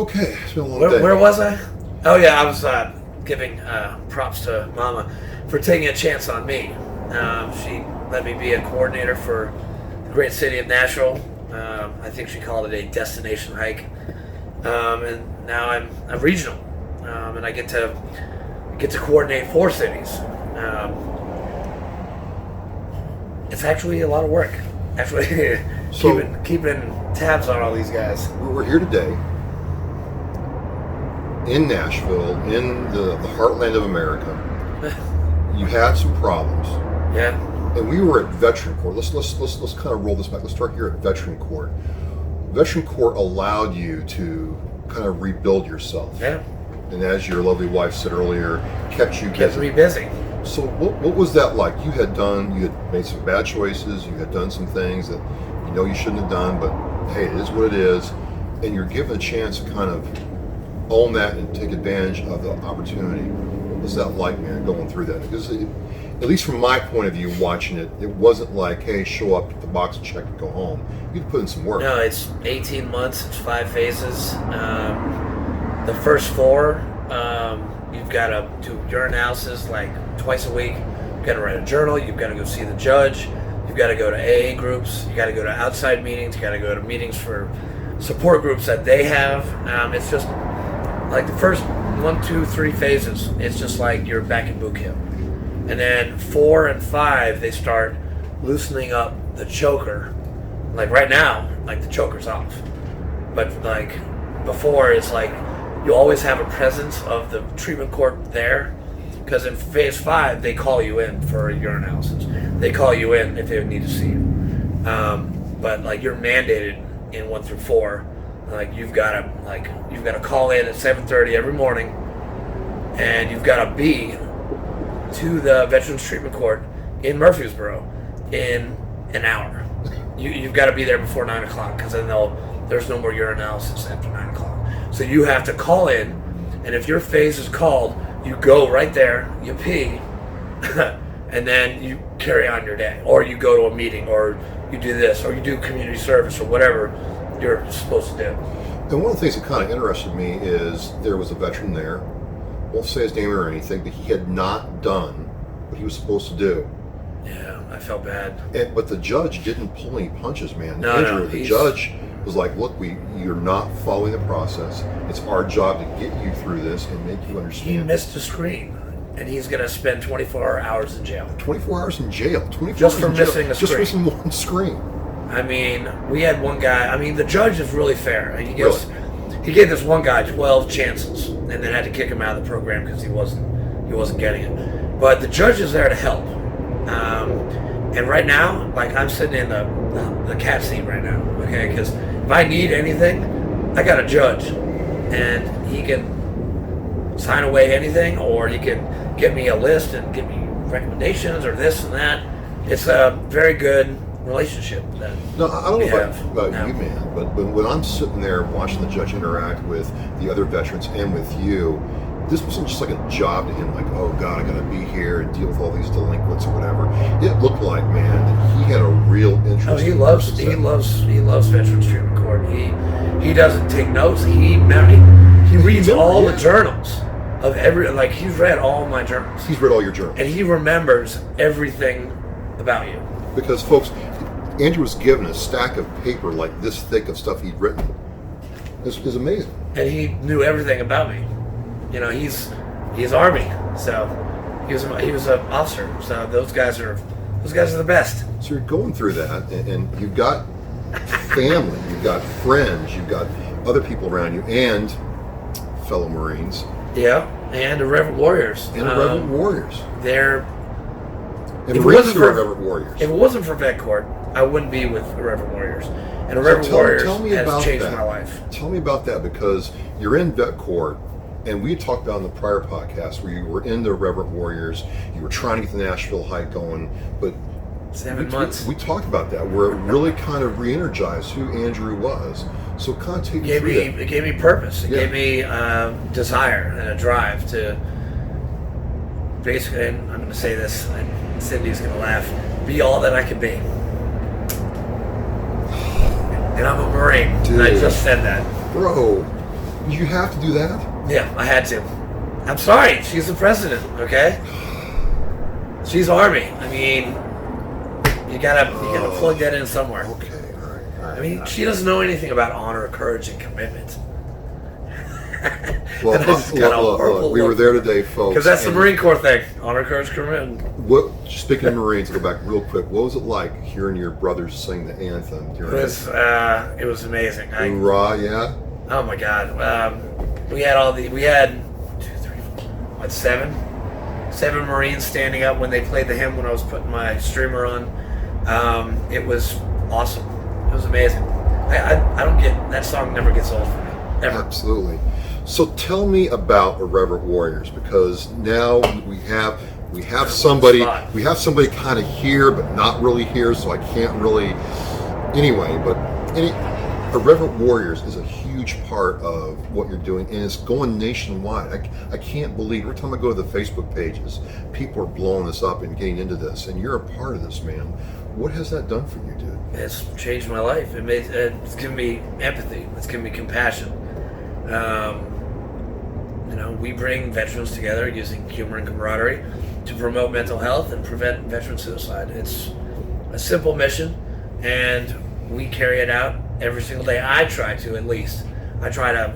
Okay, it's been a long day. Where was I? Oh yeah, I was giving props to Mama for taking a chance on me. She let me be a coordinator for the great city of Nashville. I think she called it a destination hike. And now I'm a regional, and I get to coordinate 4 cities. It's actually a lot of work. Actually, keeping tabs on all these guys. We're here today in Nashville, in the heartland of America. You had some problems. Yeah. And we were at Veteran Court. Let's kind of roll this back. Let's start here at Veteran Court. Veteran Court allowed you to kind of rebuild yourself. Yeah. And as your lovely wife said earlier, kept you Kept me busy. So what was that like? You had made some bad choices, you had done some things that you shouldn't have done, but hey, it is what it is. And you're given a chance to kind of own that and take advantage of the opportunity. What was that like, man, going through that? Because at least from my point of view, watching it, it wasn't like, hey, show up at the box and check and go home. You had to put in some work. No, it's 18 months, it's 5 phases. The first 4, you've got to do urinalysis like twice a week. You've got to write a journal. You've got to go see the judge. You've got to go to AA groups. You got to go to outside meetings. You got to go to meetings for support groups that they have. It's just like the first 1, 2, 3 phases. It's just like you're back in boot camp. And then 4 and 5, they start loosening up the choker. Like right now, like the choker's off. But like before, it's like you always have a presence of the treatment court there. Because in phase 5, they call you in for a urinalysis. They call you in if they need to see you. But like you're mandated in 1 through 4. Like you've got to call in at 7:30 every morning, and you've got to be to the Veterans Treatment Court in Murfreesboro in an hour. You've got to be there before 9 o'clock because then there's no more urinalysis after 9 o'clock. So you have to call in, and if your phase is called, you go right there, you pee, and then you carry on your day. Or you go to a meeting, or you do this, or you do community service, or whatever you're supposed to do. And one of the things that kind of interested me is there was a veteran there, won't say his name or anything, but he had not done what he was supposed to do. Yeah, I felt bad. But the judge didn't pull any punches, man. No, the judge was like, look, you're not following the process. It's our job to get you through this and make you understand. He missed a screen, and he's going to spend 24 hours in jail. 24 hours in jail? 24 just hours for in jail. missing a screen. Just missing one screen. I mean, we had one guy. I mean, the judge is really fair. He gave this one guy 12 chances, and then had to kick him out of the program because he wasn't getting it. But the judge is there to help. And right now, like I'm sitting in the cat seat right now, okay? Because if I need anything, I got a judge, and he can sign away anything, or he can get me a list and give me recommendations or this and that. It's a very good relationship that no, I don't know about now. You, man, but when I'm sitting there watching the judge interact with the other veterans and with you, this wasn't just like a job to him, like, oh God, I gotta be here and deal with all these delinquents or whatever. It looked like, man, that he had a real interest. Oh, he loves Veterans Treatment Court. He doesn't take notes. He reads all the journals of he's read all my journals. He's read all your journals. And he remembers everything about you. Because folks, Andrew was given a stack of paper like this thick of stuff he'd written. It was amazing. And he knew everything about me. He's Army, so he was an officer. So those guys are the best. So you're going through that, and you've got family, you've got friends, you've got other people around you, and fellow Marines. Yeah, and Irreverent Warriors. Irreverent Warriors. They're. And Marines are Irreverent Warriors. If it wasn't for Vet Court, I wouldn't be with Irreverent Warriors. And Irreverent Warriors has changed my life. Tell me about that, because you're in Vet Court, and we talked about in the prior podcast where you were in the Irreverent Warriors, you were trying to get the Nashville hike going, but 7 months. We talked about that, where it really kind of re-energized who Andrew was. So kind of take me through that. It gave me purpose. It gave me desire and a drive to basically, and I'm going to say this, and Cindy's going to laugh, be all that I can be. And I'm a Marine, Dude. and I just said that. Bro. You have to do that? Yeah, I had to. I'm sorry, she's the president, okay? She's Army. I mean, you gotta plug that in somewhere. Okay, all right. I mean, she doesn't know anything about honor, courage, and commitment. Well, look, we were there today, folks. Because that's the Marine Corps thing. Honor, courage, commitment. Speaking of Marines, go back real quick. What was it like hearing your brothers sing the anthem? It was amazing. Hoorah, yeah? Oh my God. We had 7 Marines standing up when they played the hymn when I was putting my streamer on. It was awesome. It was amazing. I don't get, that song never gets old for me. Ever. Absolutely. So tell me about Irreverent Warriors, because now we have somebody kind of here but not really here, so I can't really anyway. But Irreverent Warriors is a huge part of what you're doing, and it's going nationwide. I can't believe every time I go to the Facebook pages, people are blowing this up and getting into this, and you're a part of this, man. What has that done for you, dude? It's changed my life. It's given me empathy. It's given me compassion. We bring veterans together using humor and camaraderie to promote mental health and prevent veteran suicide. It's a simple mission, and we carry it out every single day. I try to, at least. I try to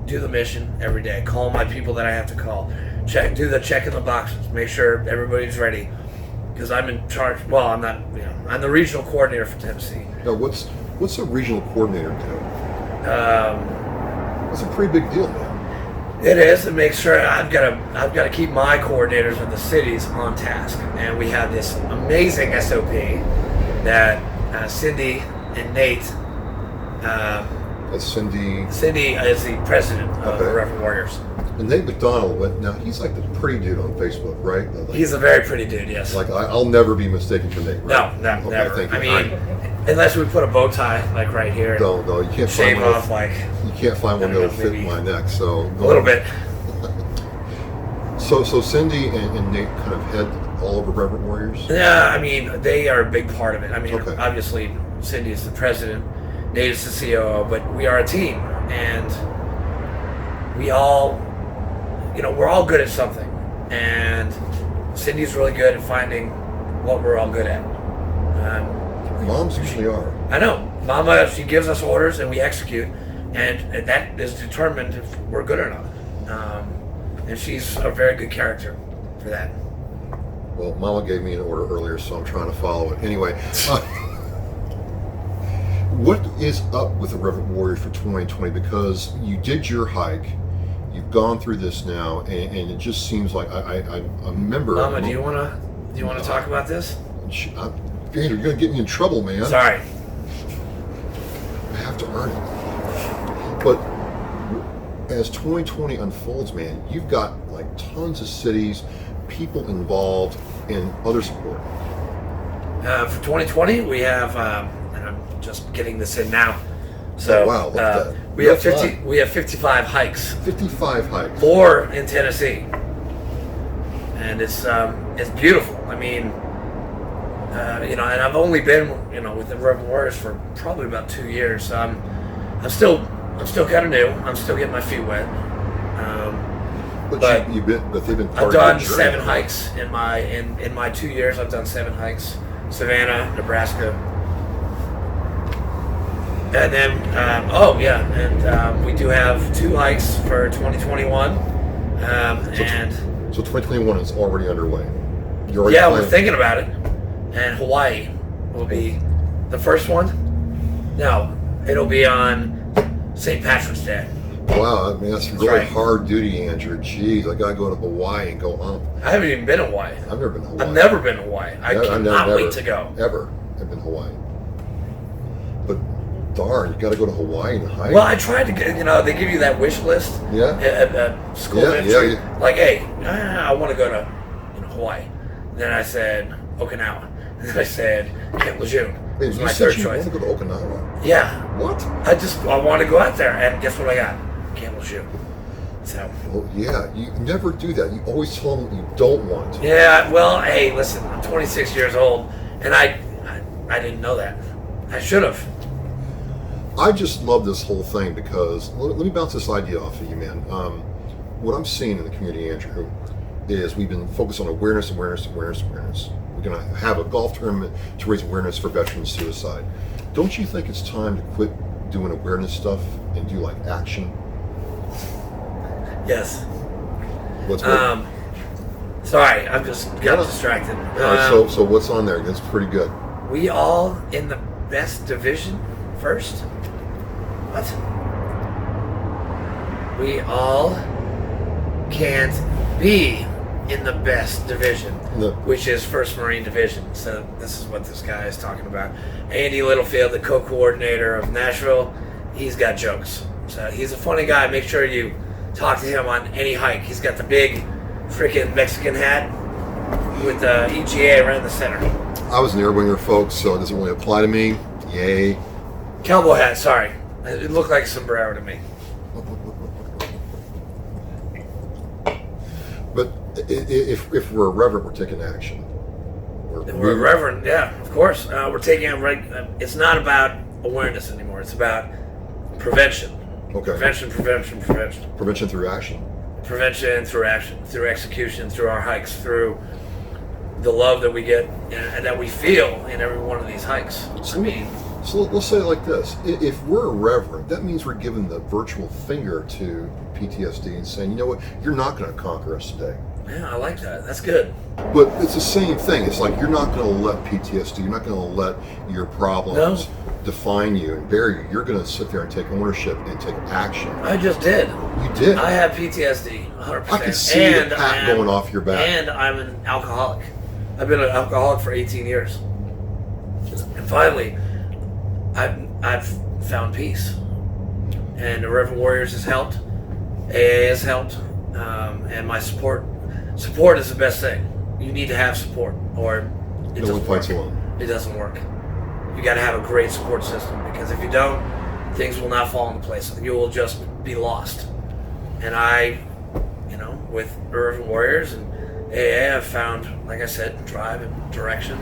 do the mission every day. Call my people that I have to call. Do the check in the boxes. Make sure everybody's ready. Because I'm in charge. Well, I'm not. I'm the regional coordinator for Tennessee. Now, what's a regional coordinator do? That's a pretty big deal, man. It is. It makes sure I've got to keep my coordinators in the cities on task, and we have this amazing SOP that Cindy and Nate. That's Cindy. Cindy is the president of Irreverent Warriors. And Nate McDonald, now he's like the pretty dude on Facebook, right? He's a very pretty dude, yes. Like I'll never be mistaken for Nate, right? No, never. I mean, unless we put a bow tie like right here. No, you can't shave find off like. You can't find one that'll fit my neck, so. A little bit. So Cindy and Nate kind of head all over Reverend Warriors? Yeah, I mean, they are a big part of it. I mean, obviously, Cindy is the president, Nate is the COO, but we are a team, and we all, we're all good at something, and Cindy's really good at finding what we're all good at. Moms usually are. I know. Mama, she gives us orders and we execute, and that is determined if we're good or not. And she's a very good character for that. Well, Mama gave me an order earlier, so I'm trying to follow it. Anyway, what is up with the Irreverent Warriors for 2020? Because you did your hike, you've gone through this now, and it just seems like I remember. Mama, do you want to talk about this? You're going to get me in trouble, man. Sorry. I have to earn it. But as 2020 unfolds, man, you've got like tons of cities, people involved, and other support. For 2020, we have, and I'm just getting this in now. So wow, we have 55 hikes. 55 hikes. 4 in Tennessee, and it's beautiful. I mean. And I've only been, with the Reborn Warriors for probably about 2 years. I'm still kind of new. I'm still getting my feet wet. But they've been part I've of done your journey. 7 hikes in my 2 years. I've done 7 hikes. Savannah, Nebraska, and then we do have 2 hikes for 2021. So 2021 is already underway. We're thinking about it. And Hawaii will be the first one. No, it'll be on St. Patrick's Day. Wow, I mean, that's really hard duty, Andrew. Jeez, I gotta go to Hawaii and go home. I haven't even been to Hawaii. I've never been to Hawaii. I've never been to Hawaii. I cannot wait to go. Ever. I've been to Hawaii. But darn, you gotta go to Hawaii and hike. Well, I tried to get, they give you that wish list. Yeah. At school entry. Yeah. Like, hey, I want to go to Hawaii. And then I said Okinawa. And then I said Camp Lejeune. Wait, was my third choice. You want to go to Okinawa? Yeah. What? I want to go out there, and guess what I got? Camp Lejeune. So. Well, yeah, you never do that. You always tell them you don't want to. Yeah, well, hey, listen, I'm 26 years old, and I didn't know that. I should have. I just love this whole thing because let me bounce this idea off of you, man. What I'm seeing in the community, Andrew, is we've been focused on awareness. We're going to have a golf tournament to raise awareness for veteran suicide. Don't you think it's time to quit doing awareness stuff and do like action? Yes. What's good? Sorry, I'm just got distracted. All right, so what's on there? That's pretty good. We all in the best division first? What? We all can't be in the best division, which is 1st Marine Division. So this is what this guy is talking about. Andy Littlefield, the co-coordinator of Nashville, he's got jokes. So he's a funny guy. Make sure you talk to him on any hike. He's got the big freaking Mexican hat with the EGA right in the center. I was an air winger, folks, so it doesn't really apply to me. Yay. Cowboy hat, sorry. It looked like a sombrero to me. But if we're irreverent, we're taking action. We're irreverent, yeah, of course. We're taking it right. It's not about awareness anymore. It's about prevention. Okay. Prevention. Prevention through action. Prevention through action, through execution, through our hikes, through the love that we get and that we feel in every one of these hikes. So let's say it like this. If we're irreverent, that means we're giving the virtual finger to PTSD and saying, you know what, you're not going to conquer us today. Yeah, I like that. That's good. But it's the same thing. It's like you're not going to let PTSD, you're not going to let your problems define you and bury you. You're going to sit there and take ownership and take action. I just did. You did. I have PTSD, 100%. I can see the pat going off your back. And I'm an alcoholic. I've been an alcoholic for 18 years. And finally, I've found peace. And Irreverent Warriors has helped. AA has helped. And my support is the best thing. You need to have support, or it no one fights alone. It doesn't work. You got to have a great support system, because if you don't, things will not fall into place. You will just be lost. And I, with Irreverent Warriors and AA, I've found, like I said, drive and direction.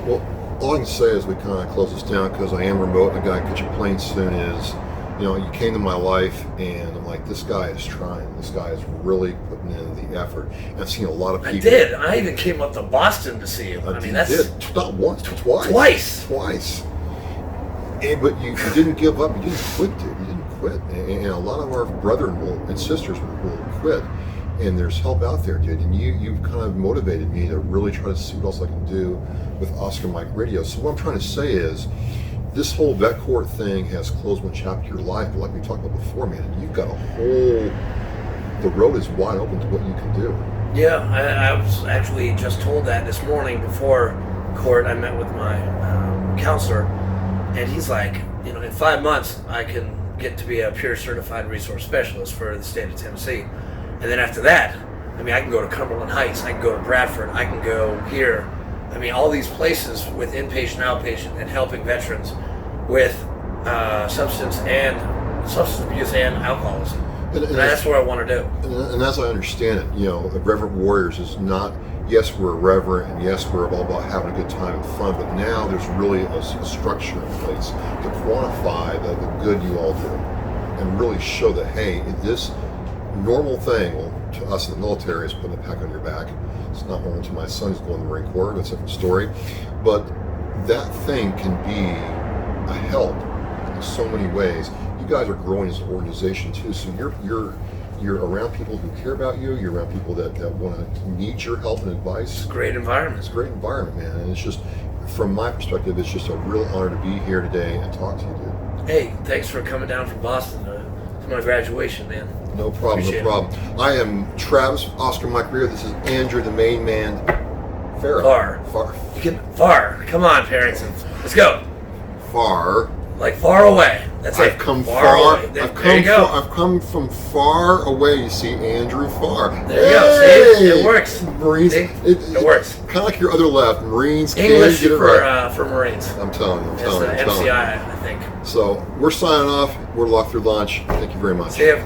Well, all I can say as we kind of close this down, because I am remote and I got to catch a plane soon, is, you came to my life and I'm like, this guy is trying. This guy is really putting in the effort. And I've seen a lot of people. I did. I even came up to Boston to see you. That's not once, twice. But you didn't give up. You didn't quit, dude. You didn't quit. And a lot of our brethren and sisters will quit. And there's help out there, dude. And you've kind of motivated me to really try to see what else I can do with Oscar Mike Radio. So what I'm trying to say is, this whole vet court thing has closed one chapter of your life, but like we talked about before, man, you've got the road is wide open to what you can do. Yeah, I was actually just told that this morning before court. I met with my counselor, and he's like, in 5 months, I can get to be a peer certified resource specialist for the state of Tennessee. And then after that, I can go to Cumberland Heights, I can go to Bradford, I can go here. All these places with inpatient, outpatient, and helping veterans with substance abuse and alcoholism. And that's what I want to do. And as I understand it, Irreverent Warriors is not, yes, we're irreverent, and yes, we're all about having a good time and fun, but now there's really a structure in place to quantify the good you all do and really show that, hey, this normal thing, well, to us in the military, is putting a pack on your back. It's not normal to my son who's going to the Marine Corps. That's a different story. But that thing can be a help in so many ways. You guys are growing as an organization too, so you're around people who care about you. You're around people that want to need your help and advice. It's a great environment. It's a great environment, man. And it's just, from my perspective, it's just a real honor to be here today and talk to you, dude. Hey, thanks for coming down from Boston to my graduation, man. No problem, Appreciate no problem. I am Travis, Oscar Mike Rio. This is Andrew, the main man. Farrah. Far. Come on, parents. Let's go. Far. Like far away. That's it. I've come far. I've come from far away. You see, Andrew Farr. There you go. See, it works. Marines. It works. Kind of like your other left. Marines English can't get it right. For Marines. I'm telling you. MCI, I think. So we're signing off. We're locked through lunch. Thank you very much. See you.